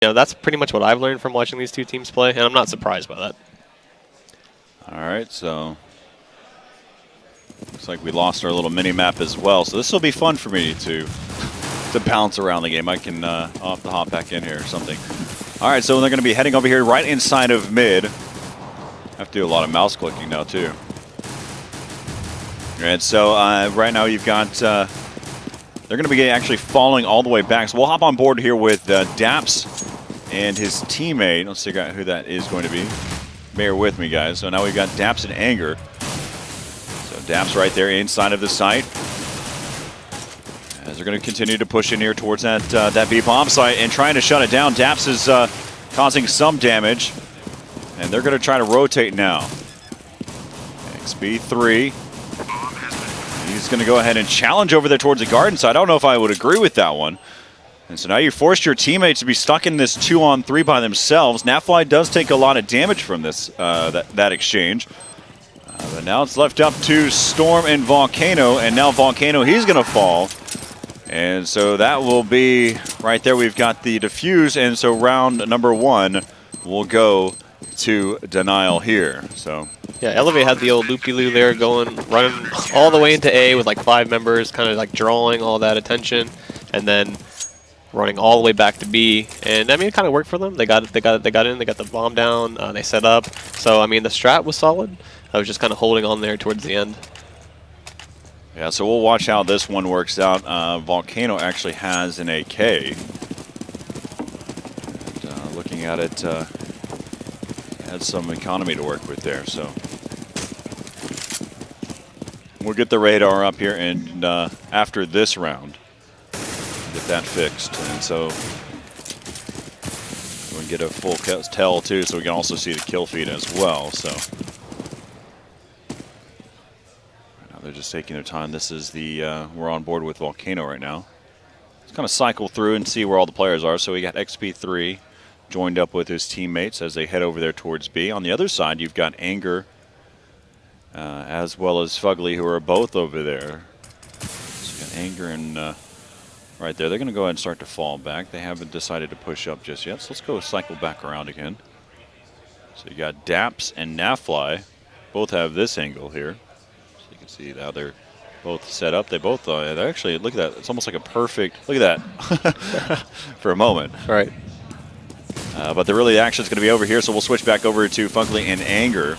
that's pretty much what I've learned from watching these two teams play, and I'm not surprised by that. All right, so looks like we lost our little mini map as well. So this will be fun for me to bounce around the game. I can I'll have to hop back in here or something. All right, so they're going to be heading over here right inside of mid. I have to do a lot of mouse clicking now too. And so right now you've got they're going to be actually falling all the way back. So we'll hop on board here with Daps and his teammate. Let's figure out who that is going to be. Bear with me, guys. So now we've got Daps and Anger. So Daps right there inside of the site. As they're going to continue to push in here towards that B bomb site and trying to shut it down. Daps is causing some damage, and they're going to try to rotate now. XB3. He's going to go ahead and challenge over there towards the garden side. I don't know if I would agree with that one. And so now you forced your teammates to be stuck in this 2-on-3 by themselves. Nafly does take a lot of damage from this that exchange. But now it's left up to Storm and Volcano, and now Volcano, he's going to fall. And so that will be right there. We've got the defuse, and so round number 1 will go to Denial here. So yeah, eLevate had the old loop-de-loo there running all the way into A with like 5 members, kind of like drawing all that attention, and then running all the way back to B. And I mean, it kind of worked for them. They got in, they got the bomb down, they set up. So I mean, the strat was solid. I was just kind of holding on there towards the end. Yeah, so we'll watch how this one works out. Volcano actually has an AK. And, looking at it, had some economy to work with there. So we'll get the radar up here, and after this round, get that fixed. And so we can get a full tell too, so we can also see the kill feed as well. So they're just taking their time. This is the, we're on board with Volcano right now. Let's kind of cycle through and see where all the players are. So we got XP3 joined up with his teammates as they head over there towards B. On the other side, you've got Anger as well as Fugly, who are both over there. So you got Anger and right there. They're going to go ahead and start to fall back. They haven't decided to push up just yet. So let's go cycle back around again. So you got Daps and Nafly. Both have this angle here. You can see how they're both set up. They both, they're actually, look at that. It's almost like a perfect, look at that for a moment. Right. But the action is going to be over here, so we'll switch back over to Fugly and Anger.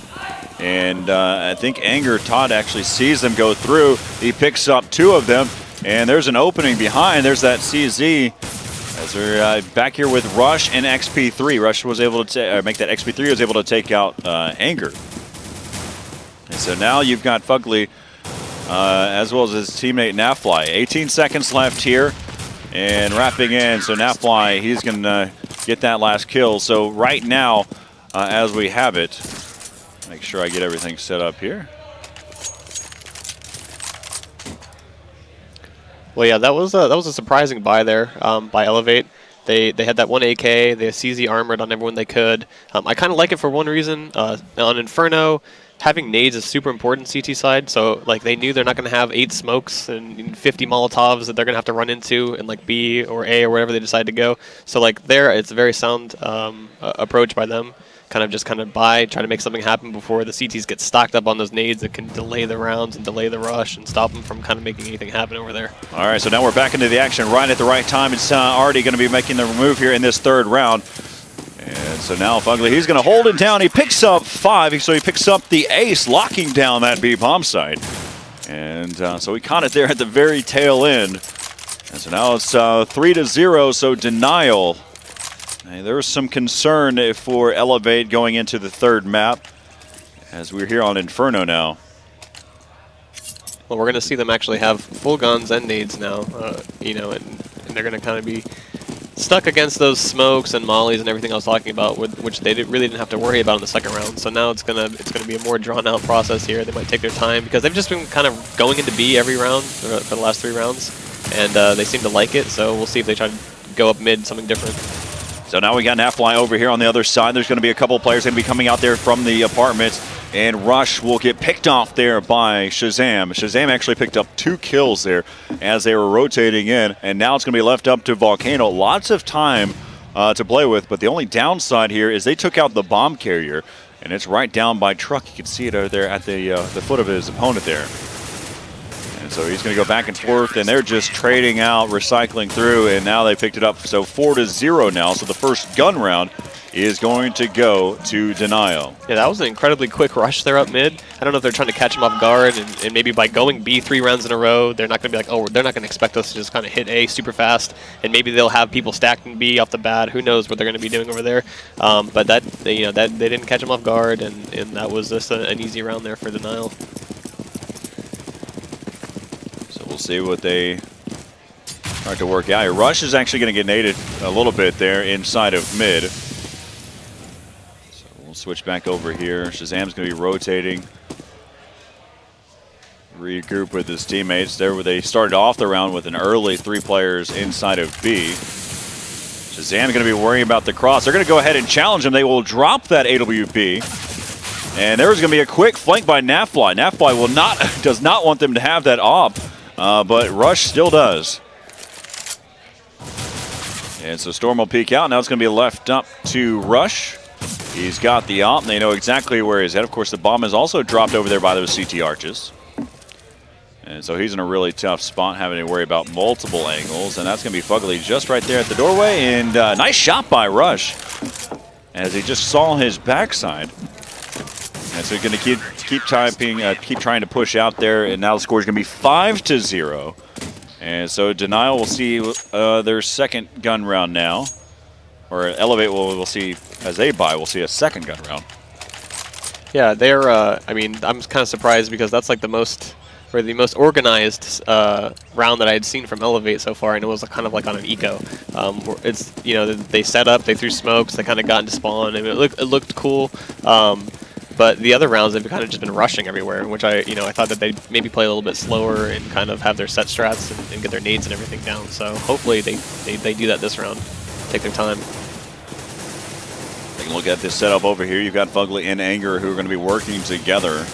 And I think Anger, Todd actually sees them go through. He picks up 2 of them, and there's an opening behind. There's that CZ. As we're back here with Rush and XP3. Rush was able to make that XP3 was able to take out Anger. And so now you've got Fugly as well as his teammate Nafly. 18 seconds left here and wrapping in. So Nafly, he's going to get that last kill. So right now, as we have it, make sure I get everything set up here. Well, yeah, that was a surprising buy there by eLevate. They had that one AK. They CZ armored on everyone they could. I kind of like it for one reason. On Inferno, having nades is super important CT side. So like they knew they're not going to have 8 smokes and 50 Molotovs that they're going to have to run into in like B or A or wherever they decide to go. So like there, it's a very sound approach by them. Kind of try to make something happen before the CTs get stocked up on those nades that can delay the rounds and delay the rush and stop them from kind of making anything happen over there. All right, so now we're back into the action right at the right time. It's already going to be making the move here in this 3rd round. And so now Fugly, he's going to hold it down. He picks up 5, so he picks up the ace, locking down that B bomb site. And so he caught it there at the very tail end. And so now it's 3-0, so Denial. And there was some concern for eLevate going into the 3rd map, as we're here on Inferno now. Well, we're going to see them actually have full guns and nades now, and they're going to kind of be stuck against those smokes and mollies and everything I was talking about, which they really didn't have to worry about in the 2nd round. So now it's gonna be a more drawn out process here. They might take their time because they've just been kind of going into B every round for the last 3 rounds, and they seem to like it. So we'll see if they try to go up mid, something different. So now we got Nafly over here on the other side. There's going to be a couple of players going to be coming out there from the apartments, and Rush will get picked off there by Shazam. Shazam actually picked up 2 kills there as they were rotating in, and now it's going to be left up to Volcano. Lots of time to play with. But the only downside here is they took out the bomb carrier, and it's right down by truck. You can see it over there at the foot of his opponent there. And so he's going to go back and forth, and they're just trading out, recycling through, and now they picked it up. So 4-0 now. So the first gun round is going to go to Denial. Yeah, that was an incredibly quick rush there up mid. I don't know if they're trying to catch him off guard, and maybe by going B 3 rounds in a row, they're not going to be like, oh, they're not going to expect us to just kind of hit A super fast, and maybe they'll have people stacking B off the bat. Who knows what they're going to be doing over there? But that they didn't catch him off guard, and that was just an easy round there for Denial. So we'll see what they start to work out. Rush is actually going to get naded a little bit there inside of mid. We'll switch back over here. Shazam's going to be rotating. Regroup with his teammates. There where they started off the round with an early 3 players inside of B. Shazam's going to be worrying about the cross. They're going to go ahead and challenge him. They will drop that AWP. And there's going to be a quick flank by Nafly. Nafly does not want them to have that op, but Rush still does. And so Storm will peek out. Now it's going to be left up to Rush. He's got the op, and they know exactly where he's at. Of course, the bomb is also dropped over there by those CT arches. And so he's in a really tough spot, having to worry about multiple angles. And that's going to be Fugly just right there at the doorway. And nice shot by Rush, as he just saw his backside. And so he's going to keep trying to push out there. And now the score is going to be 5-0. And so Denial will see their second gun round now. Or eLevate we'll see, as they buy, we'll see a second gun round. Yeah, they're, I mean, I'm kind of surprised because that's like the most organized round that I had seen from eLevate so far, and it was kind of like on an eco. It's, you know, they set up, they threw smokes, they kind of got into spawn, and it looked cool. But the other rounds, they've kind of just been rushing everywhere, which I thought that they'd maybe play a little bit slower and kind of have their set strats and get their nades and everything down. So hopefully they do that this round, take their time. Take a look at this setup over here. You've got Fugly and Anger who are going to be working together,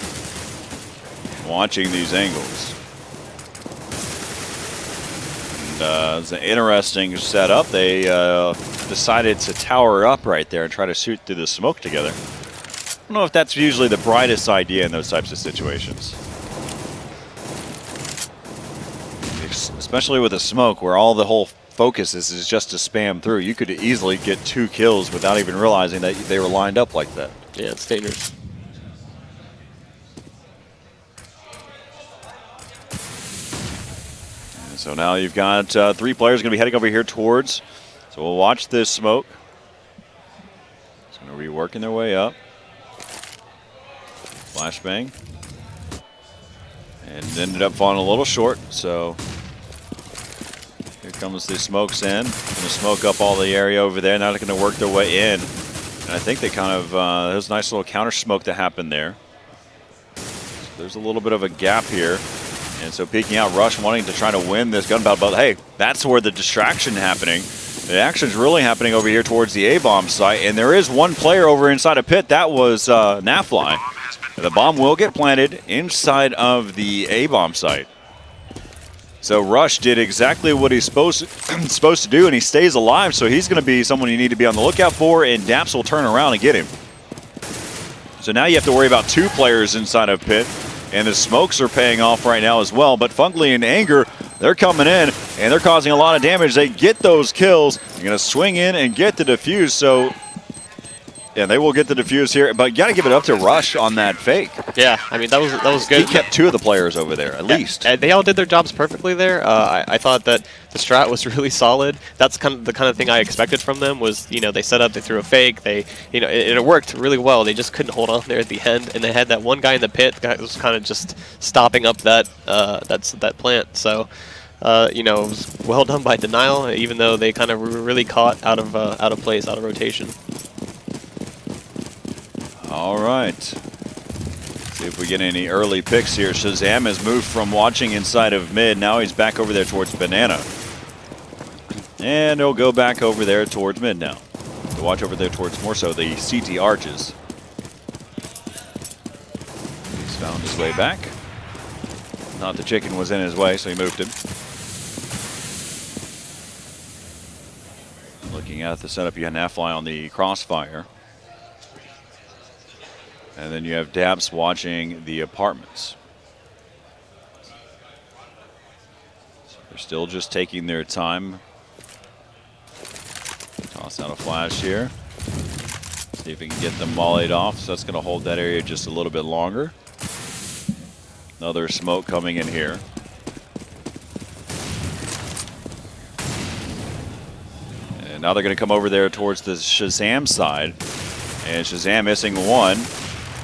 watching these angles. And it's an interesting setup. They decided to tower up right there and try to shoot through the smoke together. I don't know if that's usually the brightest idea in those types of situations. Especially with the smoke, where all the whole focus is just to spam through. You could easily get 2 kills without even realizing that they were lined up like that. Yeah, it's dangerous. And so now you've got 3 players going to be heading over here towards. So we'll watch this smoke. It's going to be working their way up. Flashbang. And ended up falling a little short, so here comes the smokes in. Going to smoke up all the area over there. Now they're going to work their way in. And I think they kind of, there's a nice little counter smoke that happened there. So there's a little bit of a gap here. And so peeking out Rush, wanting to try to win this gun battle. But hey, that's where the distraction happening. The action's really happening over here towards the A-bomb site. And there is one player over inside a pit. That was Nafly. The bomb will get planted inside of the A-bomb site. So Rush did exactly what he's supposed to do, and he stays alive, so he's going to be someone you need to be on the lookout for, and Daps will turn around and get him. So now you have to worry about 2 players inside of pit, and the smokes are paying off right now as well, but Fugly and Anger, they're coming in, and they're causing a lot of damage. They get those kills. They're going to swing in and get the defuse, so yeah, they will get the defuse here, but you got to give it up to Rush on that fake. Yeah, I mean, that was good. He kept 2 of the players over there, at least. They all did their jobs perfectly there. I thought that the strat was really solid. That's kind of the kind of thing I expected from them was, they set up, they threw a fake, it worked really well. They just couldn't hold on there at the end, and they had that one guy in the pit that was kind of just stopping up that plant. So, it was well done by Denial, even though they kind of were really caught out of place, out of rotation. All right. See if we get any early picks here. Shazam has moved from watching inside of mid. Now he's back over there towards Banana. And he'll go back over there towards mid now. To watch over there towards more so the CT arches. He's found his way back. Thought the chicken was in his way, so he moved him. Looking Looking at the setup, you had an F-Fly on the crossfire. And then you have Daps watching the apartments. So they're still just taking their time. Toss out a flash here. See if we can get them mollied off. So that's going to hold that area just a little bit longer. Another smoke coming in here. And now they're going to come over there towards the Shazam side. And Shazam missing one.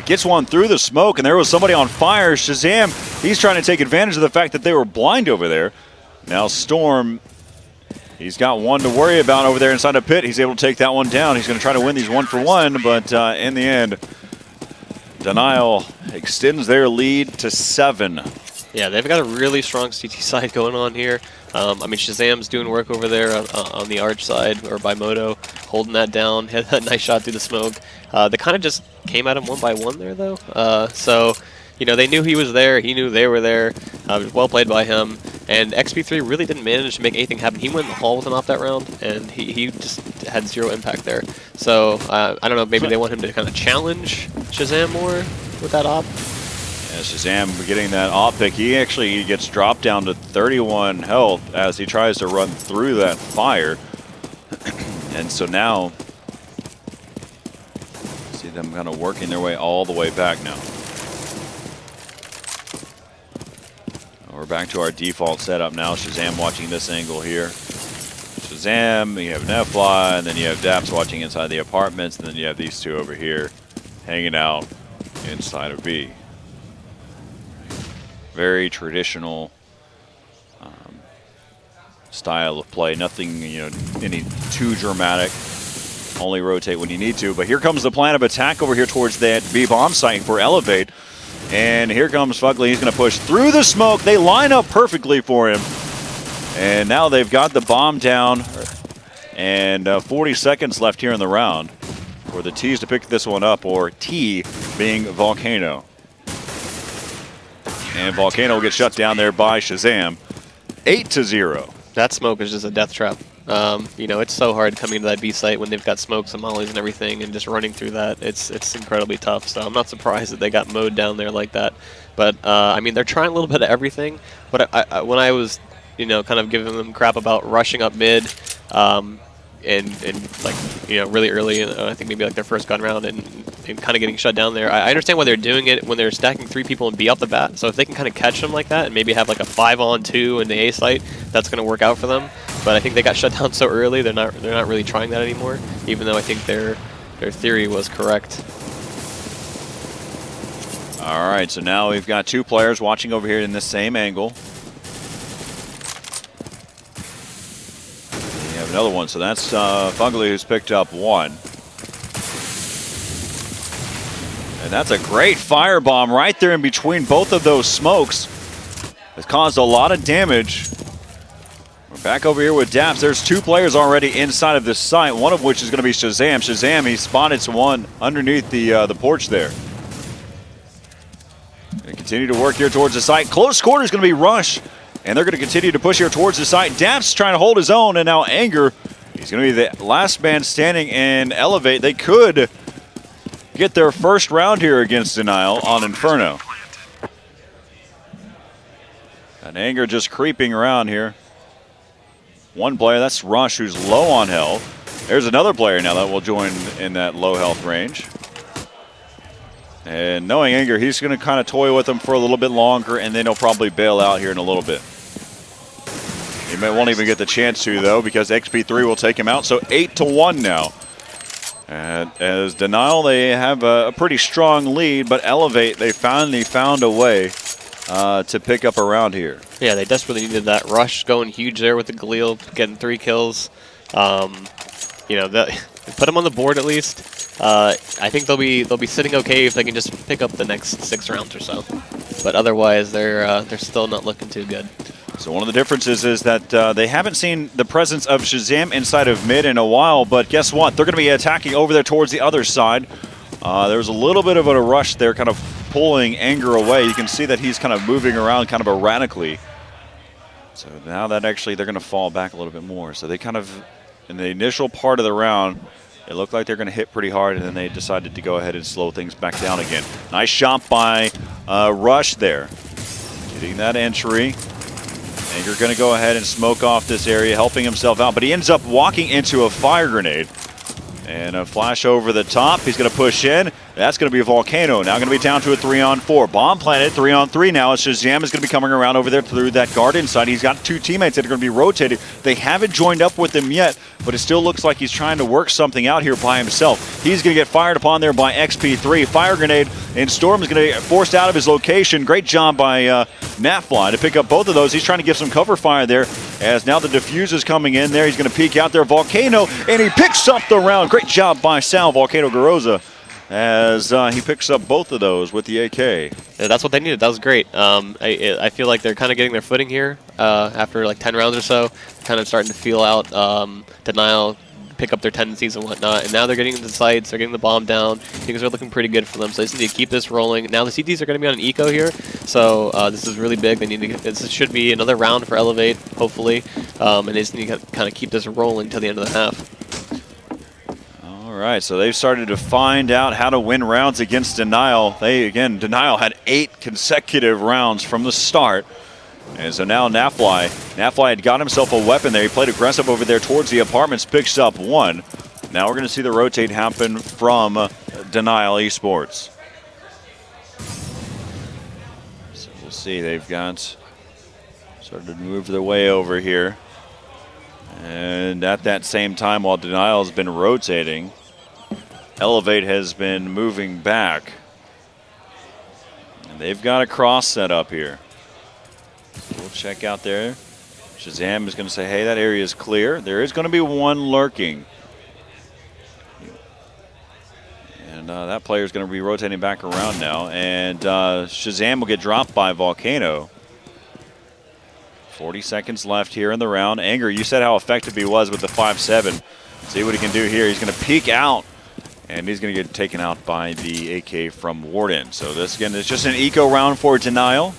Gets one through the smoke, and there was somebody on fire. Shazam, he's trying to take advantage of the fact that they were blind over there. Now Storm, he's got one to worry about over there inside the pit. He's able to take that one down. He's going to try to win these 1-for-1, but in the end, Denial extends their lead to 7. Yeah, they've got a really strong CT side going on here. I mean, Shazam's doing work over there on the arch side, or by Moto, holding that down. Had a nice shot through the smoke. They kind of just came at him one by one there, though. So, you know, they knew he was there. He knew they were there. It was well played by him. And XP3 really didn't manage to make anything happen. He went in the hall with an op that round, and he just had zero impact there. So, I don't know, maybe they want him to kind of challenge Shazam more with that op. Yeah, Shazam getting that op pick. He gets dropped down to 31 health as he tries to run through that fire. And so now, see them kind of working their way all the way back now. We're back to our default setup now. Shazam watching this angle here. Shazam, you have an F-Fly, and then you have Daps watching inside the apartments, and then you have these two over here hanging out inside of B. Very traditional style of play. Nothing, you know, any too dramatic. Only rotate when you need to. But here comes the plan of attack over here towards that B bomb site for eLevate. And here comes Fugly. He's going to push through the smoke. They line up perfectly for him. And now they've got the bomb down. And 40 seconds left here in the round for the T's to pick this one up, or T being Volcano. And Volcano will get shut down there by Shazam. 8-0. That smoke is just a death trap. You know, it's so hard coming to that B site when they've got smokes and mollies and everything, and just running through that. It's incredibly tough. So I'm not surprised that they got mowed down there like that. But I mean, they're trying a little bit of everything. But when I was, you know, kind of giving them crap about rushing up mid, and like, you know, really early, I think maybe like their first gun round, and kind of getting shut down there. I understand why they're doing it when they're stacking 3 people and B off the bat. So if they can kind of catch them like that and maybe have like a 5-on-2 in the A site, that's going to work out for them. But I think they got shut down so early, they're not really trying that anymore, even though I think their theory was correct. All right, so now we've got 2 players watching over here in this same angle. We have another one, so that's Fugly, who's picked up 1. And that's a great firebomb right there in between both of those smokes. It's caused a lot of damage. We're back over here with Daps. There's 2 players already inside of this site, one of which is going to be Shazam. Shazam, he spotted one underneath the porch there. They continue to work here towards the site. Close quarter is going to be Rush, and they're going to continue to push here towards the site. Daps trying to hold his own, and now Anger, he's going to be the last man standing and eLevate. They could get their first round here against Denial on Inferno. And Anger just creeping around here. One player, that's Rush, who's low on health. There's another player now that will join in that low health range. And knowing Anger, he's going to kind of toy with him for a little bit longer, and then he'll probably bail out here in a little bit. He won't even get the chance to, though, because XP3 will take him out. So 8-1 now. And as Denial, they have a pretty strong lead, but eLevate, they finally found a way to pick up a round here. Yeah, they desperately needed that. Rush going huge there with the Galil, getting 3 kills. You know, put them on the board at least. I think they'll be sitting okay if they can just pick up the next 6 rounds or so. But otherwise, they're still not looking too good. So one of the differences is that they haven't seen the presence of Shazam inside of mid in a while, but guess what? They're going to be attacking over there towards the other side. There was a little bit of a rush there, kind of pulling Anger away. You can see that he's kind of moving around kind of erratically. So now that actually they're going to fall back a little bit more. So they kind of in the initial part of the round, it looked like they're going to hit pretty hard, and then they decided to go ahead and slow things back down again. Nice shot by Rush there. Getting that entry. Anger going to go ahead and smoke off this area, helping himself out, but he ends up walking into a fire grenade. And a flash over the top. He's going to push in. That's going to be a Volcano. Now going to be down to a 3-on-4. Bomb planted, 3-on-3 now. Shazam is going to be coming around over there through that garden side. He's got two teammates that are going to be rotated. They haven't joined up with him yet, but it still looks like he's trying to work something out here by himself. He's going to get fired upon there by XP3. Fire grenade, and Storm is going to get forced out of his location. Great job by Natfly to pick up both of those. He's trying to give some cover fire there, as now the defuse is coming in there. He's going to peek out there. Volcano, and he picks up the round. Great job by Sal Volcano Garoza, as he picks up both of those with the AK. Yeah, that's what they needed. That was great. I feel like they're kind of getting their footing here after like 10 rounds or so. Kind of starting to feel out Denial, pick up their tendencies and whatnot. And now they're getting into the sites. They're getting the bomb down. Things are looking pretty good for them. So they just need to keep this rolling. Now the CTs are going to be on an eco here. So this is really big. They need to get, this should be another round for eLevate, hopefully. And they just need to kind of keep this rolling till the end of the half. All right, so they've started to find out how to win rounds against Denial. Denial had 8 consecutive rounds from the start. And so now Natfly had got himself a weapon there. He played aggressive over there towards the apartments, picks up 1. Now we're going to see the rotate happen from Denial Esports. So we'll see, they've got started to move their way over here. And at that same time, while Denial has been rotating, eLevate has been moving back. And they've got a cross set up here. We'll check out there. Shazam is going to say, hey, that area is clear. There is going to be one lurking. And that player is going to be rotating back around now. And Shazam will get dropped by Volcano. 40 seconds left here in the round. Anger, you said how effective he was with the 5-7. See what he can do here. He's going to peek out, and he's going to get taken out by the AK from Warden. So this, again, is just an eco round for Denial.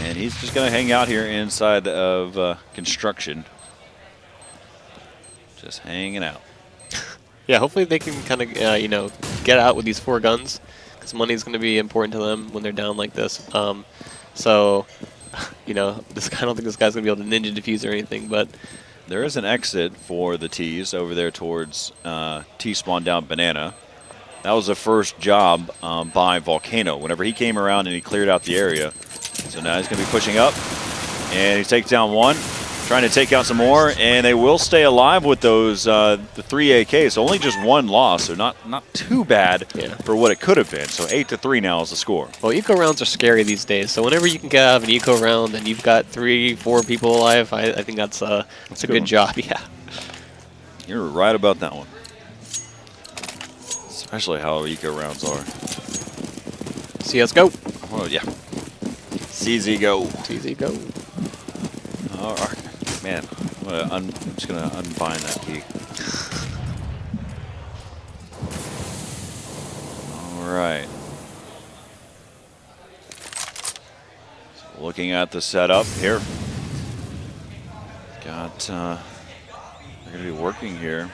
And he's just going to hang out here inside of construction. Just hanging out. Yeah, hopefully they can kind of, get out with these 4 guns, because money is going to be important to them when they're down like this. So, I don't think this guy's going to be able to ninja defuse or anything, but there is an exit for the T's over there towards T spawn down Banana. That was the first job by Volcano. Whenever he came around and he cleared out the area. So now he's going to be pushing up, and he takes down 1. Trying to take out some more, and they will stay alive with those the 3 AKs. So only just 1 loss, so not too bad for what it could have been. So 8-3 now is the score. Well, eco rounds are scary these days. So whenever you can get out of an eco round and you've got 3-4 people alive, I think that's a good job. Yeah. You're right about that one. Especially how eco rounds are. CS go. Oh yeah. CZ go. CZ go. All right. Man, I'm just going to unbind that key. All right. So looking at the setup here. They're going to be working here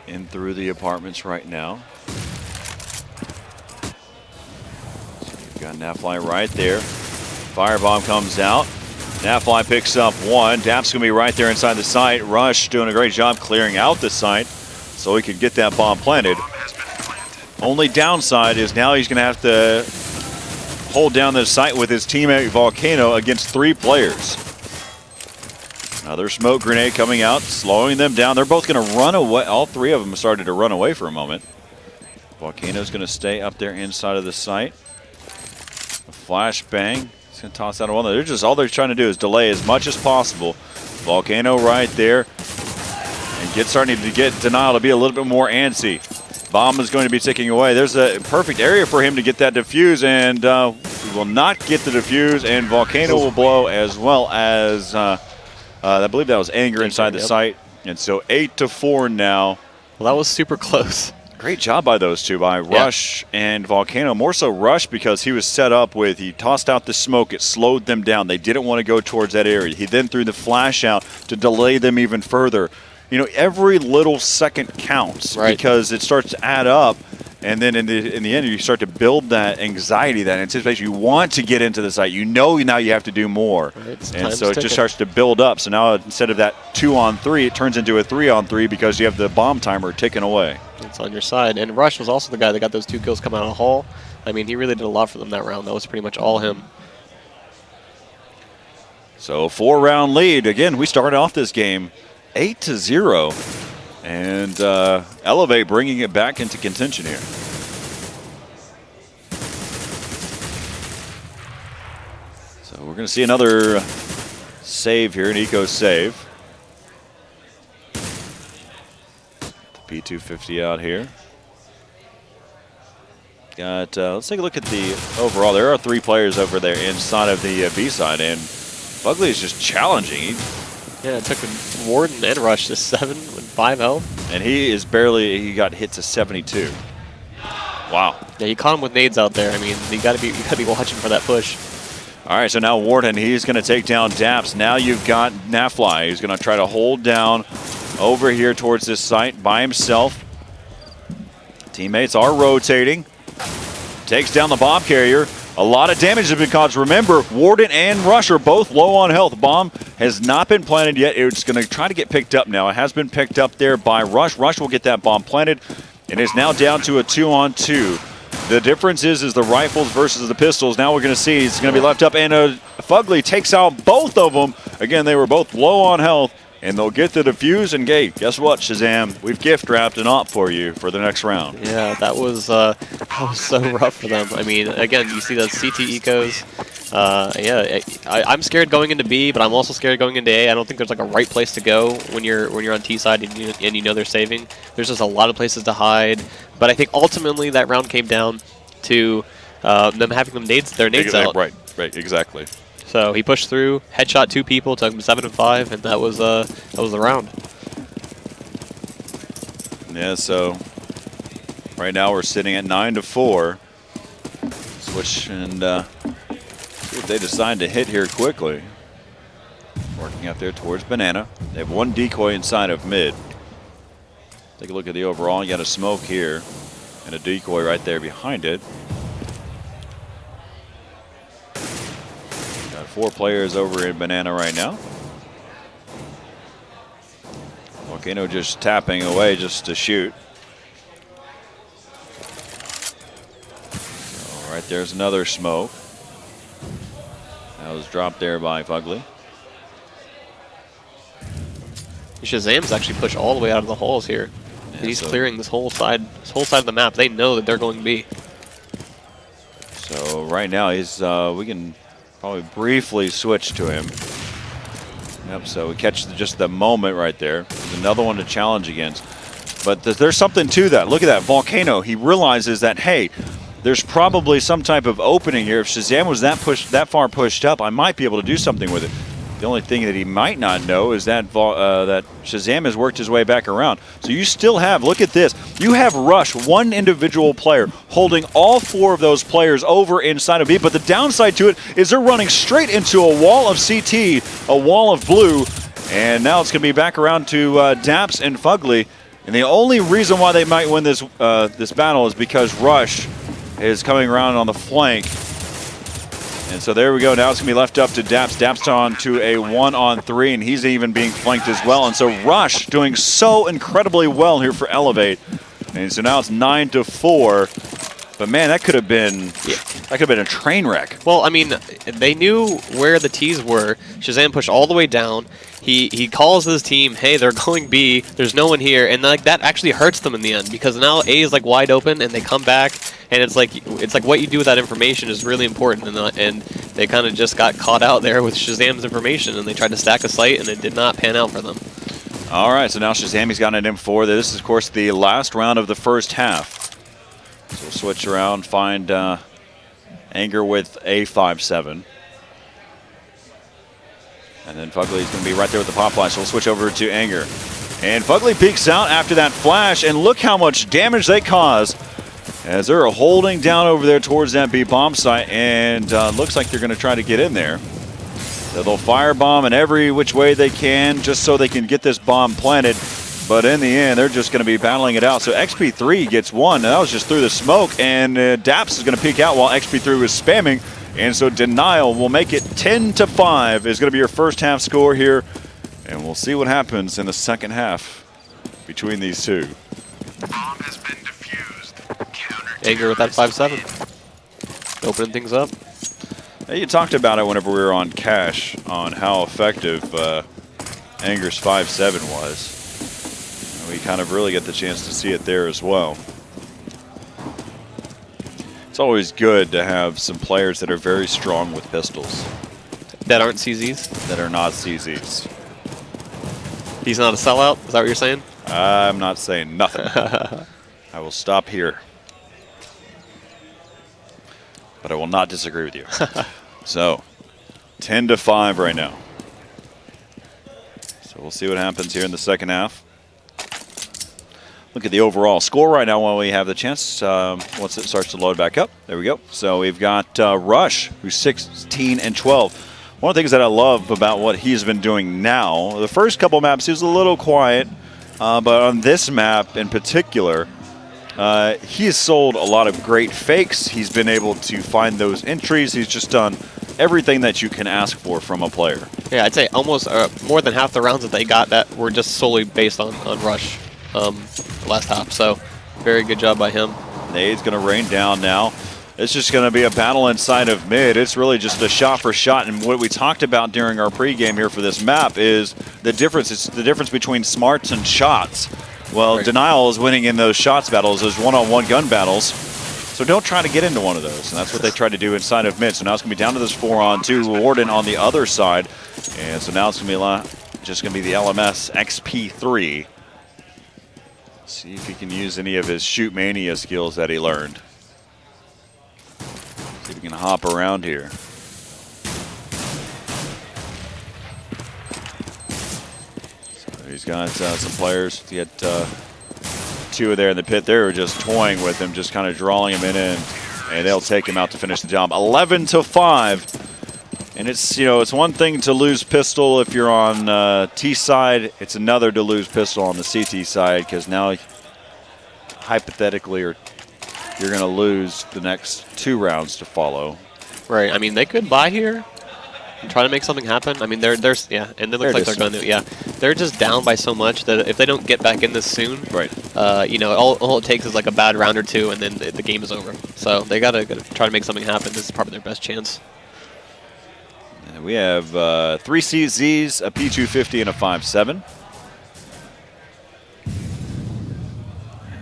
in through the apartments right now. So you've got Natfly right there. Firebomb comes out. Natfly picks up 1. Dap's going to be right there inside the site. Rush doing a great job clearing out the site so he can get that bomb planted. Only downside is now he's going to have to hold down the site with his teammate Volcano against 3 players. Another smoke grenade coming out, slowing them down. They're both going to run away. All 3 of them started to run away for a moment. Volcano's going to stay up there inside of the site. A flashbang. He's going to toss out a 1. They're just, all they're trying to do is delay as much as possible. Volcano right there. And starting to get Denial to be a little bit more antsy. Bomb is going to be ticking away. There's a perfect area for him to get that defuse, and he will not get the defuse, and Volcano will blow, as well as, I believe that was Anger inside the site. And so 8-4 now. Well, that was super close. Great job by those two, by Rush and Volcano. More so Rush because he was set up with, he tossed out the smoke, it slowed them down. They didn't want to go towards that area. He then threw the flash out to delay them even further. You know, every little second counts because it starts to add up. And then in the end, you start to build that anxiety, that anticipation. You want to get into the site. You know now you have to do more. And so it just starts to build up. So now instead of that 2-on-3, it turns into a 3-on-3 because you have the bomb timer ticking away. It's on your side. And Rush was also the guy that got those 2 kills coming out of the hall. I mean, he really did a lot for them that round. That was pretty much all him. So 4-round lead. Again, we started off this game 8-0. And eLevate bringing it back into contention here. So we're going to see another save here, an eco save. The P250 out here. Got. Let's take a look at the overall. There are 3 players over there inside of the B side, and Fugly is just challenging. Yeah, it took Warden and Rush to 7 with 5 health. And he is barely, he got hit to 72. Wow. Yeah, you caught him with nades out there. I mean, you gotta be watching for that push. All right, so now Warden, he's going to take down Daps. Now you've got Nafly. He's going to try to hold down over here towards this site by himself. Teammates are rotating. Takes down the bomb carrier. A lot of damage has been caused. Remember, Warden and Rush are both low on health. Bomb has not been planted yet. It's going to try to get picked up now. It has been picked up there by Rush. Rush will get that bomb planted, and is now down to a 2-on-2. The difference is the rifles versus the pistols. Now we're going to see it's going to be left up, and Fugly takes out both of them. Again, they were both low on health, and they'll get the defuse. And guess what, Shazam? We've gift wrapped an op for you for the next round. Yeah, that was so rough for them. I mean, again, you see those CT ecos. Yeah, I'm scared going into B, but I'm also scared going into A. I don't think there's like a right place to go when you're on T side and you know they're saving. There's just a lot of places to hide. But I think ultimately that round came down to them having their nades out. Right, exactly. So he pushed through, headshot 2 people, took him 7 and 5, and that was the round. Yeah, so right now we're sitting at 9-4. Switch and see if they decide to hit here quickly. Working out there towards Banana. They have 1 decoy inside of mid. Take a look at the overall. You got a smoke here and a decoy right there behind it. Got 4 players over in Banana right now. Volcano just tapping away just to shoot. So right there's another smoke. That was dropped there by Fugly. Shazam's actually pushed all the way out of the halls here. Yeah, he's clearing this whole side of the map. They know that they're going B. So right now he's we can probably briefly switch to him. Yep, so we catch just the moment right there. There's another one to challenge against. But there's something to that. Look at that. Volcano, he realizes that, hey, there's probably some type of opening here. If Shazam was that far pushed up, I might be able to do something with it. The only thing that he might not know is that that Shazam has worked his way back around. So you still have, look at this, you have Rush, 1 individual player, holding all 4 of those players over inside of B. But the downside to it is they're running straight into a wall of CT, a wall of blue, and now it's going to be back around to Daps and Fugly. And the only reason why they might win this this battle is because Rush is coming around on the flank. And so there we go. Now it's going to be left up to Daps. Daps on to a 1-on-3, and he's even being flanked as well. And so Rush doing so incredibly well here for eLevate. And so now it's 9-4. But man, that could have been a train wreck. Well, I mean, they knew where the T's were. Shazam pushed all the way down. He calls his team, hey, they're going B. There's no one here, and like that actually hurts them in the end because now A is like wide open, and they come back, and it's like what you do with that information is really important, and they kind of just got caught out there with Shazam's information, and they tried to stack a site, and it did not pan out for them. All right, so now Shazam, he's got an M4. This is, of course, the last round of the first half. So we'll switch around, find Anger with A57. And then Fugly's going to be right there with the pop flash. So we'll switch over to Anger. And Fugly peeks out after that flash, and look how much damage they cause as they're holding down over there towards that B bomb site, and looks like they're going to try to get in there. So they'll firebomb in every which way they can just so they can get this bomb planted. But in the end, they're just going to be battling it out. So XP3 gets one. That was just through the smoke, and Daps is going to peek out while XP3 was spamming. And so Denial will make it 10-5 is going to be your first half score here. And we'll see what happens in the second half between these two. Bomb has been defused. Anger with that 5-7. Opening things up. Hey, you talked about it whenever we were on Cash on how effective Anger's 5-7 was. And we kind of really get the chance to see it there as well. It's always good to have some players that are very strong with pistols. That aren't CZs? That are not CZs. He's not a sellout? Is that what you're saying? I'm not saying nothing. I will stop here. But I will not disagree with you. So, 10-5 right now. So we'll see what happens here in the second half. Look at the overall score right now while we have the chance. Once it starts to load back up, there we go. So we've got Rush, who's 16-12. One of the things that I love about what he's been doing now, the first couple maps he was a little quiet, but on this map in particular, he has sold a lot of great fakes. He's been able to find those entries. He's just done everything that you can ask for from a player. Yeah, I'd say almost more than half the rounds that they got that were just solely based on Rush last half. So very good job by him. Nade's going to rain down now. It's just going to be a battle inside of mid. It's really just a shot for shot. And what we talked about during our pregame here for this map is the difference. It's the difference between smarts and shots. Well, right. Denial is winning in those shots battles, those one-on-one gun battles. So don't try to get into one of those. And that's what they tried to do inside of mid. So now it's going to be down to this 4-on-2. Warden on the other side. And so now it's going to be just going to be the LMS XP3. See if he can use any of his shoot mania skills that he learned. See if we can hop around here. So he's got some players. He had two there in the pit. They were just toying with him, just kind of drawing him in, and they'll take him out to finish the job. 11-5. And it's, it's one thing to lose pistol if you're on T side. It's another to lose pistol on the CT side, because now hypothetically you're going to lose the next 2 rounds to follow. Right. I mean, they could buy here and try to make something happen. I mean, there's yeah, and it looks like they're going to. Yeah, they're just down by so much that if they don't get back in this soon, right? All it takes is like a bad round or two, and then the game is over. So they gotta try to make something happen. This is probably their best chance. And we have 3 CZs, a P250, and a 5.7.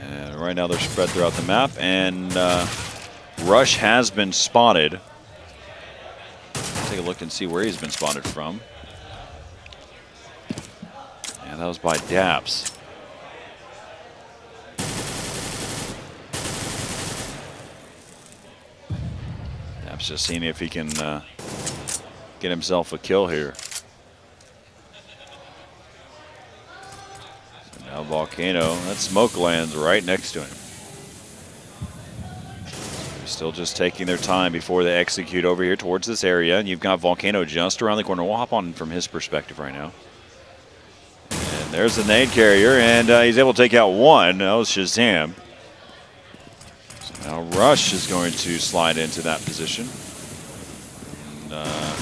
And right now they're spread throughout the map, and Rush has been spotted. Take a look and see where he's been spotted from. And that was by Daps. Daps just seeing if he can get himself a kill here. So now Volcano, that smoke lands right next to him. They're still just taking their time before they execute over here towards this area. And you've got Volcano just around the corner. We'll hop on from his perspective right now. And there's the nade carrier, and he's able to take out one. That was Shazam. So now Rush is going to slide into that position. And,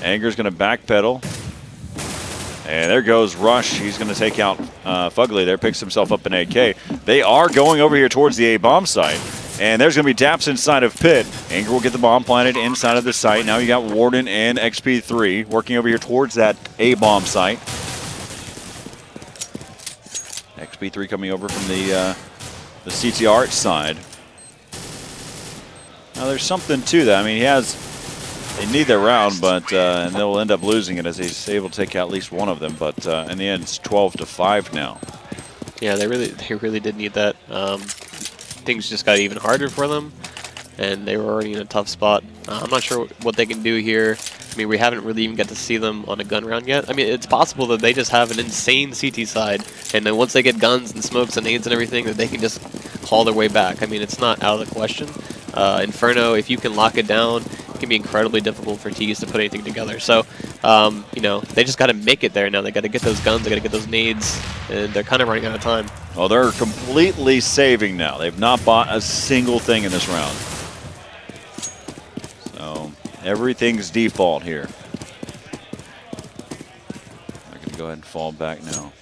Anger's going to backpedal. And there goes Rush. He's going to take out Fugly there, picks himself up an AK. They are going over here towards the A-bomb site. And there's going to be Daps inside of Pit. Anger will get the bomb planted inside of the site. Now you got Warden and XP3 working over here towards that A-bomb site. XP3 coming over from the CT Arch side. Now there's something to that. I mean, they need their round, but and they'll end up losing it as he's able to take out at least one of them. But in the end, it's 12-5 now. Yeah, they really did need that. Things just got even harder for them, and they were already in a tough spot. I'm not sure what they can do here. I mean, we haven't really even got to see them on a gun round yet. I mean, it's possible that they just have an insane CT side, and then once they get guns and smokes and nades and everything, that they can just haul their way back. I mean, it's not out of the question. Inferno, if you can lock it down, it can be incredibly difficult for Tees to put anything together. So, you know, they just got to make it there now. They got to get those guns, they got to get those nades, and they're kind of running out of time. Well, they're completely saving now. They've not bought a single thing in this round. So everything's default here. I'm going to go ahead and fall back now.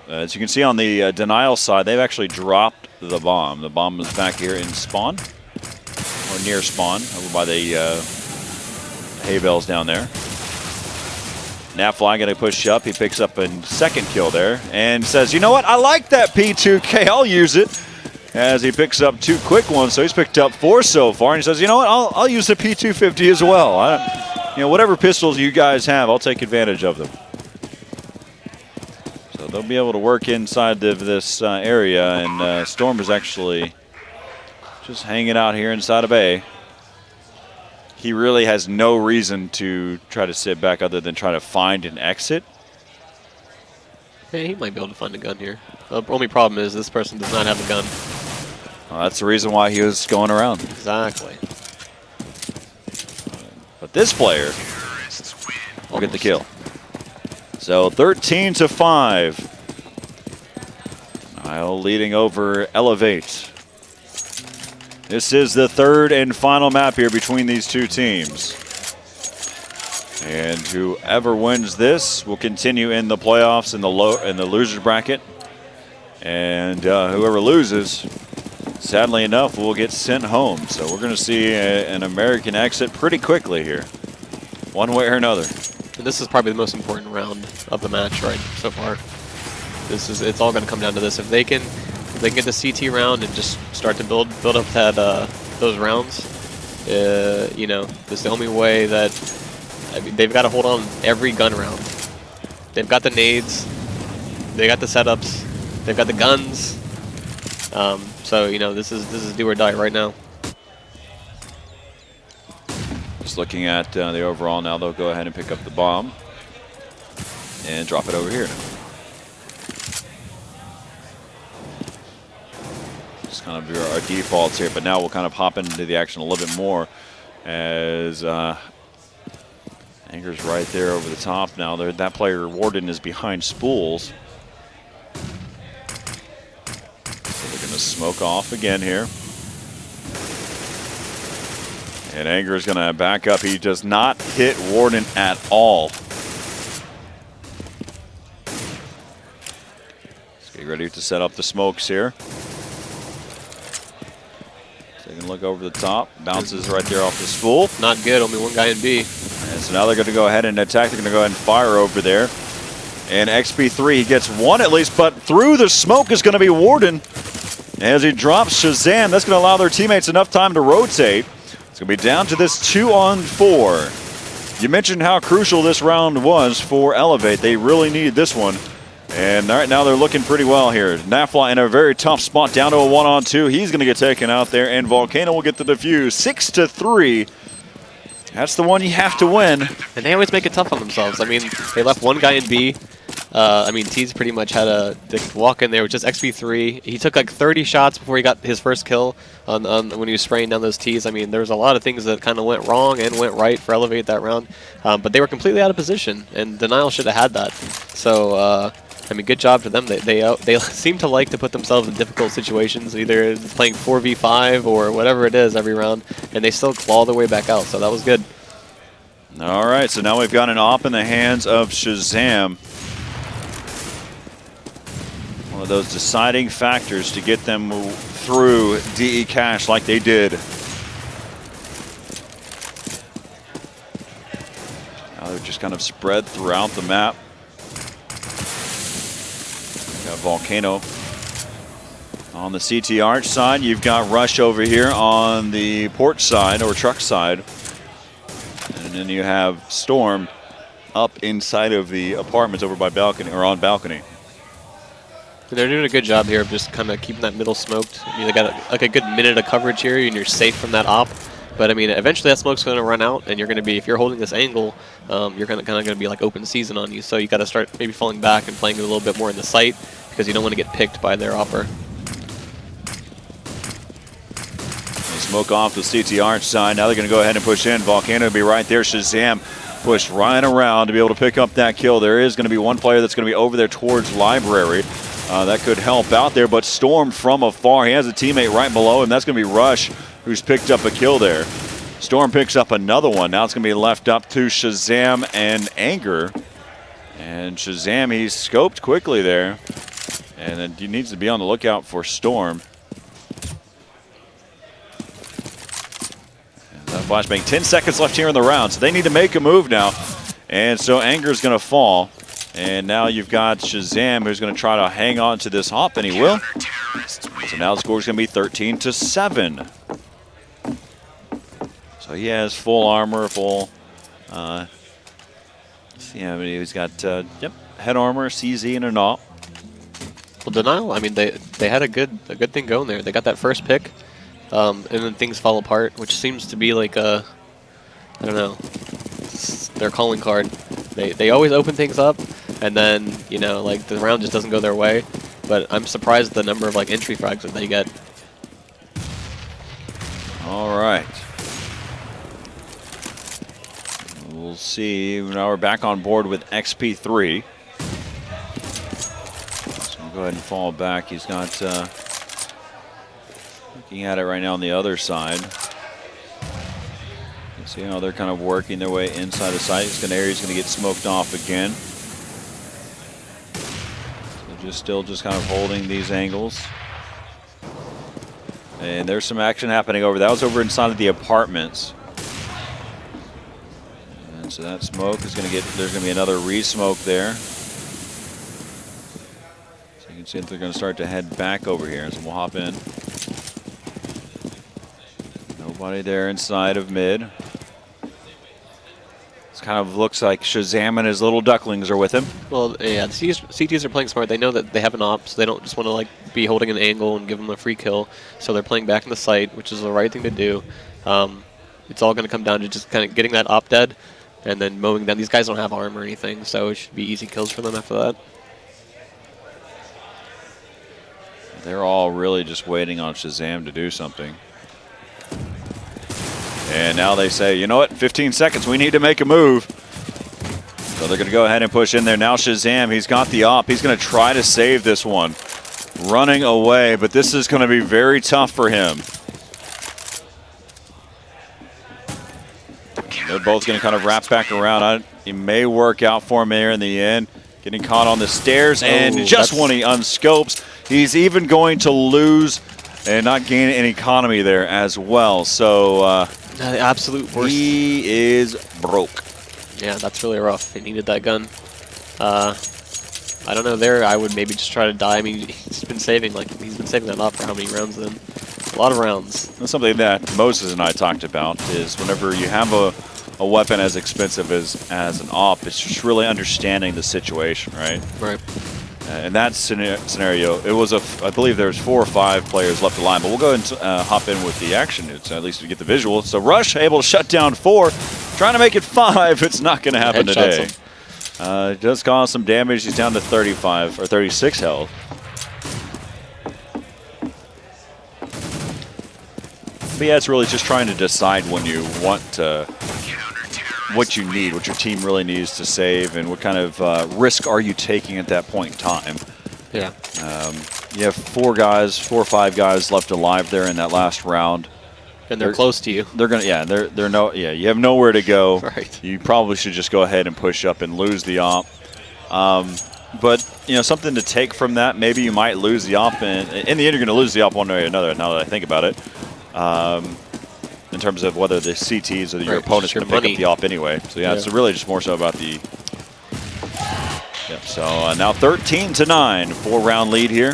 As you can see on the denial side, they've actually dropped the bomb. The bomb is back here in spawn, or near spawn, over by the hay bales down there. Nafly going to push up. He picks up a second kill there and says, you know what? I like that P2K. I'll use it. As he picks up 2 quick ones. So he's picked up 4 so far. And he says, you know what? I'll use the P250 as well. You know, whatever pistols you guys have, I'll take advantage of them. So they'll be able to work inside of this area. And Storm is actually just hanging out here inside of A. He really has no reason to try to sit back other than try to find an exit. Hey, he might be able to find a gun here. The only problem is this person does not have a gun. Well, that's the reason why he was going around. Exactly. But this player will get the kill. So 13-5. Nile leading over eLevate. This is the third and final map here between these two teams. And whoever wins this will continue in the playoffs in the losers bracket. And whoever loses, sadly enough, will get sent home. So we're going to see an American exit pretty quickly here, one way or another. And this is probably the most important round of the match right so far. It's all going to come down to this. If they can get the CT round and just start to build up that those rounds, you know, this is the only way that, I mean, they've got to hold on every gun round. They've got the nades, they got the setups, they've got the guns. So you know, this is do or die right now. Just looking at the overall now, they'll go ahead and pick up the bomb and drop it over here now. Just kind of our defaults here, but now we'll kind of hop into the action a little bit more as Anger's right there over the top now. That player, Warden, is behind spools. So they're going to smoke off again here. And Anger is going to back up. He does not hit Warden at all. Let's get ready to set up the smokes here. Taking a look over the top. Bounces right there off the spool. Not good. Only one guy in B. And so now they're going to go ahead and attack. They're going to go ahead and fire over there. And XP3, he gets one at least, but through the smoke is going to be Warden. As he drops Shazam, that's going to allow their teammates enough time to rotate. It's going to be down to this 2-on-4. You mentioned how crucial this round was for eLevate. They really needed this one. And right now they're looking pretty well here. Nafla in a very tough spot, down to a 1-on-2. He's going to get taken out there, and Volcano will get the defuse. 6-3. That's the one you have to win. And they always make it tough on themselves. I mean, they left one guy in B. I mean, Tees pretty much had a walk in there with just XP3. He took like 30 shots before he got his first kill on when he was spraying down those Tees. I mean, there was a lot of things that kind of went wrong and went right for eLevate that round. But they were completely out of position, and Denial should have had that. So, I mean, good job for them. They seem to like to put themselves in difficult situations, either playing 4v5 or whatever it is every round, and they still claw their way back out. So that was good. All right, so now we've got an op in the hands of Shazam. One of those deciding factors to get them through DE Cash like they did. Now they're just kind of spread throughout the map. Got Volcano on the CT Arch side. You've got Rush over here on the port side or truck side. And then you have Storm up inside of the apartments over by balcony or on balcony. They're doing a good job here of just kind of keeping that middle smoked. I mean, they got like a good minute of coverage here, and you're safe from that op. But I mean, eventually that smoke's going to run out, and you're going to be, if you're holding this angle, you're kind of going to be like open season on you. So you got to start maybe falling back and playing a little bit more in the sight because you don't want to get picked by their opper. Smoke off the CTR side. Now they're going to go ahead and push in. Volcano will be right there. Shazam pushed right around to be able to pick up that kill. There is going to be one player that's going to be over there towards Library. That could help out there, but Storm from afar. He has a teammate right below him. That's going to be Rush, who's picked up a kill there. Storm picks up another one. Now it's going to be left up to Shazam and Anger. And Shazam, he's scoped quickly there. And then he needs to be on the lookout for Storm. Flashbang, 10 seconds left here in the round, so they need to make a move now. And so Anger's going to fall. And now you've got Shazam, who's going to try to hang on to this hop, and he will. So now the score's going to be 13-7. So he has full armor, full. Yeah, he's got head armor, CZ, and a AWP. Well, Denial, I mean, they had a good thing going there. They got that first pick. And then things fall apart, which seems to be like I don't know, their calling card. They always open things up, and then, you know, like the round just doesn't go their way. But I'm surprised the number of like entry frags that they get. All right. We'll see. Now we're back on board with XP3. So we'll go ahead and fall back. He's got... looking at it right now on the other side. You see how they're kind of working their way inside the site. Area's going to get smoked off again. So still kind of holding these angles. And there's some action happening over. That was over inside of the apartments. And so that smoke is going to get. There's going to be another re-smoke there. So you can see that they're going to start to head back over here. So we'll hop in. Nobody there inside of mid. This kind of looks like Shazam and his little ducklings are with him. Well, yeah, the CTs are playing smart. They know that they have an op, so they don't just want to like be holding an angle and give them a free kill. So they're playing back in the site, which is the right thing to do. It's all going to come down to just kind of getting that op dead and then mowing down. These guys don't have armor or anything, so it should be easy kills for them after that. They're all really just waiting on Shazam to do something. And now they say, you know what, 15 seconds, we need to make a move. So they're going to go ahead and push in there. Now Shazam, he's got the op. He's going to try to save this one. Running away, but this is going to be very tough for him. They're both going to kind of wrap back around. It may work out for him here in the end. Getting caught on the stairs, and just when he unscopes, he's even going to lose and not gain any economy there as well. So the absolute worst. He is broke. Yeah, that's really rough. He needed that gun. I don't know. There, I would maybe just try to die. I mean, he's been saving that op for how many rounds then? A lot of rounds. That's something that Moses and I talked about is whenever you have a weapon as expensive as an op, it's just really understanding the situation, right? Right. In that scenario, it was I believe there's 4 or 5 players left alive, but we'll go and hop in with the action. It's at least we get the visual. So Rush able to shut down 4, trying to make it 5. It's not going to happen today. It does cause some damage. He's down to 35 or 36 health. But yeah, it's really just trying to decide when you want to, what you need, what your team really needs to save, and what kind of risk are you taking at that point in time. Yeah. You have 4 or 5 guys left alive there in that last round. And they're close to you. They're gonna, you have nowhere to go. Right. You probably should just go ahead and push up and lose the op. But something to take from that. Maybe you might lose the op, and in the end, you're going to lose the op one way or another. Now that I think about it, in terms of whether the CTs or your opponent's going to pick up the op anyway. So yeah, it's really just more so about the. Yep. So now 13-9, 4-round lead here.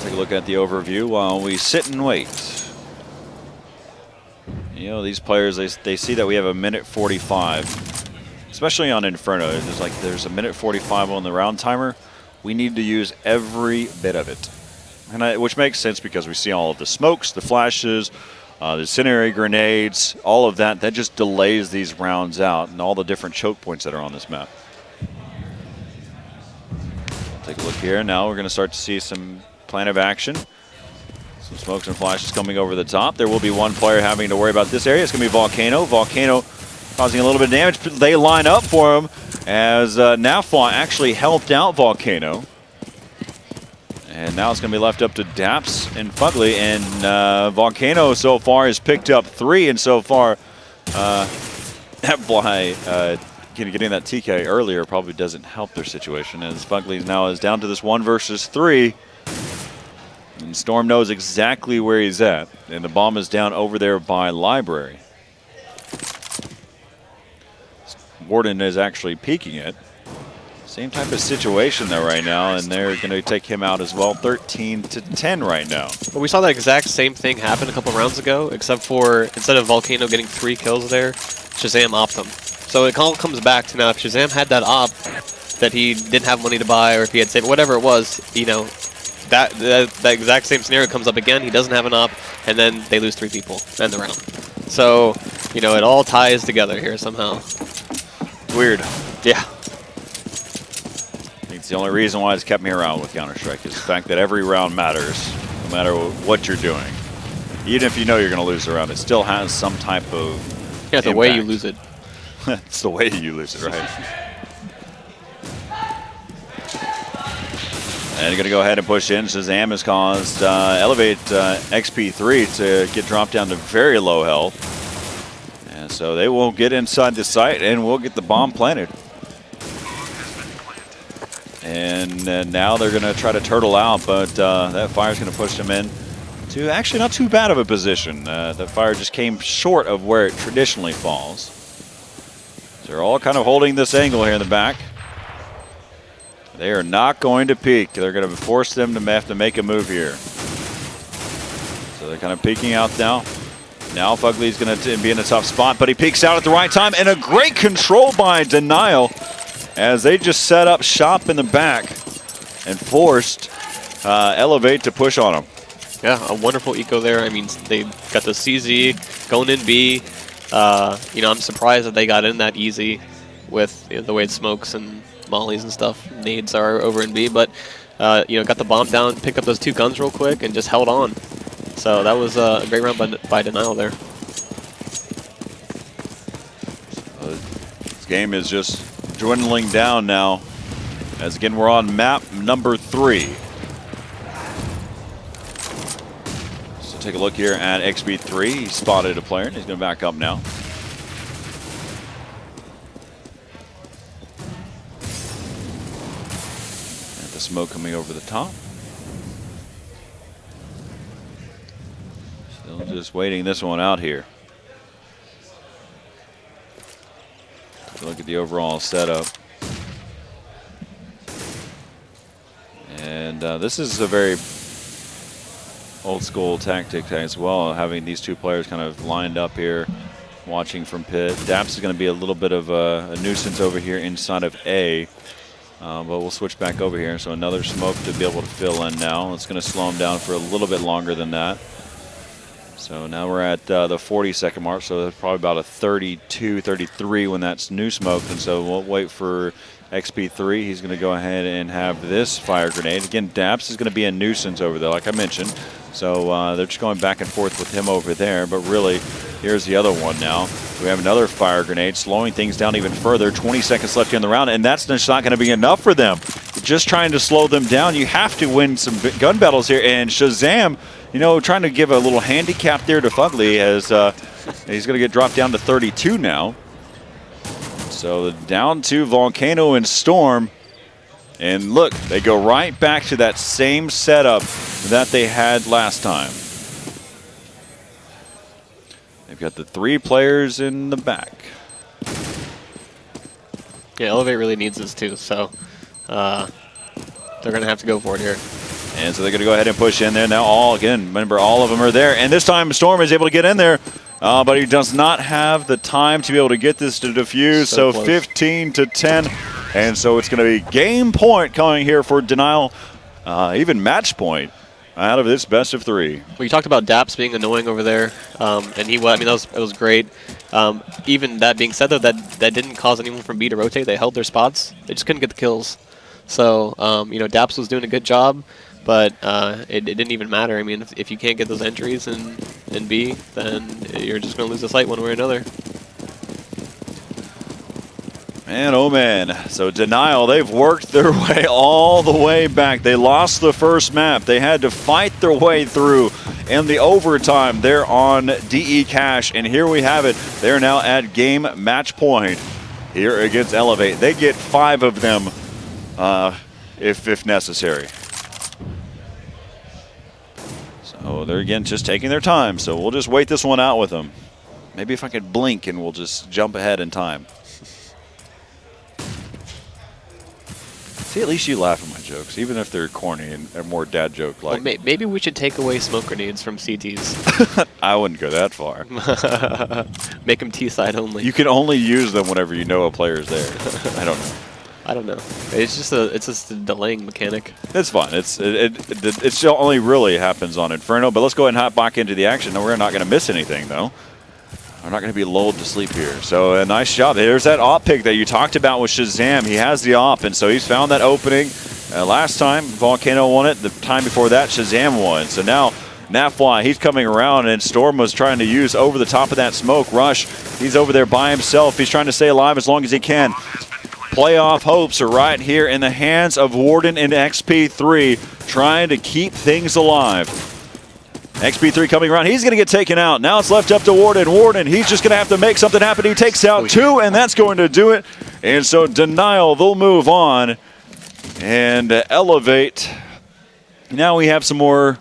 Take a look at the overview while we sit and wait. These players, they see that we have a minute 45, especially on Inferno. There's a minute 45 on the round timer. We need to use every bit of it. And which makes sense because we see all of the smokes, the flashes, the incendiary grenades, all of that. That just delays these rounds out and all the different choke points that are on this map. Take a look here. Now we're going to start to see some plan of action. Some smokes and flashes coming over the top. There will be one player having to worry about this area. It's going to be Volcano. Volcano causing a little bit of damage. They line up for him as Nafwa actually helped out Volcano. And now it's going to be left up to Daps and Fugly. And Volcano so far has picked up 3. And so far, that Bly getting that TK earlier probably doesn't help their situation. As Fugly now is down to this 1 versus 3. And Storm knows exactly where he's at. And the bomb is down over there by Library. Warden is actually peeking it. Same type of situation though right now, and they're going to take him out as well. 13-10 right now. Well, we saw that exact same thing happen a couple rounds ago, except for instead of Volcano getting 3 kills there, Shazam opped him. So it all comes back to now if Shazam had that op that he didn't have money to buy, or if he had saved, whatever it was, you know, that exact same scenario comes up again. He doesn't have an op, and then they lose 3 people end the round. So, you know, it all ties together here somehow. Weird. Yeah. I think it's the only reason why it's kept me around with Counter-Strike is the fact that every round matters, no matter what you're doing. Even if you know you're going to lose the round, it still has some type of Yeah, the impact. way you lose it. It's the way you lose it, right? And you're going to go ahead and push in. Shazam has caused eLevate XP3 to get dropped down to very low health. And so they will get inside the site and we'll get the bomb planted. And now they're going to try to turtle out, but that fire's going to push them in to actually not too bad of a position. The fire just came short of where it traditionally falls. So they're all kind of holding this angle here in the back. They are not going to peek. They're going to force them to have to make a move here. So they're kind of peeking out now. Now Fugly's going to be in a tough spot, but he peeks out at the right time, and a great control by Denial as they just set up shop in the back and forced eLevate to push on him. Yeah, a wonderful eco there. I mean, they got the CZ going in B. You know, I'm surprised that they got in that easy with the way it smokes and mollies and stuff. Nades are over in B, but you know, got the bomb down, picked up those 2 guns real quick, and just held on. So that was a great round by Denial there. This game is just dwindling down now, as again we're on map number 3. So take a look here at XB3. He spotted a player and he's going to back up now. And the smoke coming over the top. Still just waiting this one out here. Look at the overall setup. And this is a very old school tactic as well, having these 2 players kind of lined up here, watching from pit. Daps is going to be a little bit of a nuisance over here inside of A. But we'll switch back over here. So another smoke to be able to fill in now. It's going to slow him down for a little bit longer than that. So now we're at the 40-second mark, so that's probably about a 32, 33 when that's new smoke. And so we'll wait for XP3. He's going to go ahead and have this fire grenade. Again, Daps is going to be a nuisance over there, like I mentioned. So they're just going back and forth with him over there. But really, here's the other one now. We have another fire grenade, slowing things down even further. 20 seconds left in the round, and that's just not going to be enough for them. Just trying to slow them down. You have to win some gun battles here. And Shazam, you know, trying to give a little handicap there to Fugly as he's going to get dropped down to 32 now. So down to Volcano and Storm. And look, they go right back to that same setup that they had last time. They've got the 3 players in the back. Yeah, eLevate really needs this too, so they're going to have to go for it here. And so they're going to go ahead and push in there. Now remember, all of them are there. And this time Storm is able to get in there, but he does not have the time to be able to get this to defuse. So 15-10. And so it's going to be game point coming here for Denial, even match point. out of this best of 3. Well, you talked about Daps being annoying over there, and he was. I mean, it was great. Even that being said, though, that didn't cause anyone from B to rotate. They held their spots. They just couldn't get the kills. So you know, Daps was doing a good job, but it didn't even matter. I mean, if you can't get those entries in B, then you're just going to lose the site one way or another. Man, oh man. So Denial, they've worked their way all the way back. They lost the first map. They had to fight their way through in the overtime. They're on DE Cash, and here we have it. They're now at game match point here against eLevate. They get 5 of them if necessary. So they're, again, just taking their time. So we'll just wait this one out with them. Maybe if I could blink and we'll just jump ahead in time. See, at least you laugh at my jokes, even if they're corny and more dad joke-like. Well, maybe we should take away smoke grenades from CTs. I wouldn't go that far. Make them T-side only. You can only use them whenever you know a player's there. I don't know. I don't know. It's just a delaying mechanic. It's fun. It still only really happens on Inferno, but let's go ahead and hop back into the action. We're not going to miss anything, though. We're not going to be lulled to sleep here. So a nice job. There's that AWP pick that you talked about with Shazam. He has the AWP, and so he's found that opening. Last time, Volcano won it. The time before that, Shazam won. So now, Nafly, he's coming around, and Storm was trying to use over the top of that smoke. Rush, he's over there by himself. He's trying to stay alive as long as he can. Playoff hopes are right here in the hands of Warden and XP3, trying to keep things alive. XP3 coming around. He's going to get taken out. Now it's left up to Warden. Warden, he's just going to have to make something happen. He takes out 2, and that's going to do it. And so Denial, they'll move on. And eLevate. Now we have some more